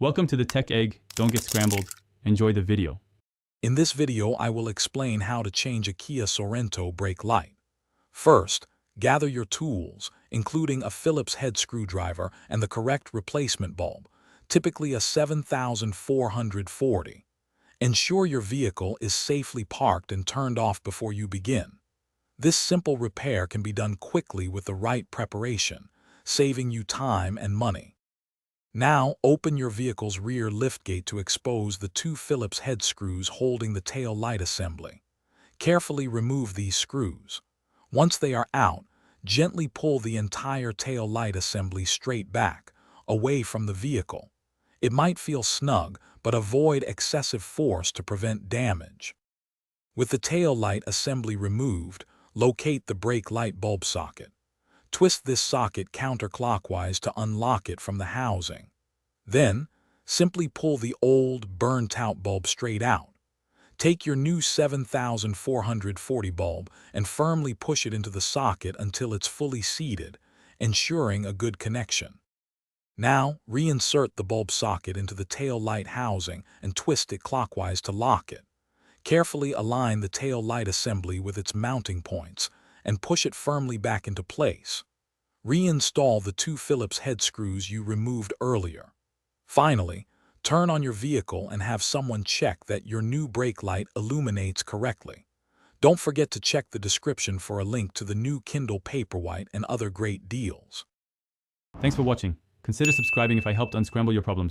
Welcome to the Tech Egg. Don't get scrambled. Enjoy the video. In this video, I will explain how to change a Kia Sorento brake light. First, gather your tools, including a Phillips head screwdriver and the correct replacement bulb, typically a 7440. Ensure your vehicle is safely parked and turned off before you begin. This simple repair can be done quickly with the right preparation, saving you time and money. Now, open your vehicle's rear liftgate to expose the two Phillips head screws holding the tail light assembly. Carefully remove these screws. Once they are out, gently pull the entire tail light assembly straight back, away from the vehicle. It might feel snug, but avoid excessive force to prevent damage. With the tail light assembly removed, locate the brake light bulb socket. Twist this socket counterclockwise to unlock it from the housing. Then, simply pull the old, burnt-out bulb straight out. Take your new 7440 bulb and firmly push it into the socket until it's fully seated, ensuring a good connection. Now, reinsert the bulb socket into the tail light housing and twist it clockwise to lock it. Carefully align the tail light assembly with its mounting points and push it firmly back into place. Reinstall the two Phillips head screws you removed earlier. Finally, turn on your vehicle and have someone check that your new brake light illuminates correctly. Don't forget to check the description for a link to the new Kindle Paperwhite and other great deals. Thanks for watching. Consider subscribing if I helped unscramble your problems.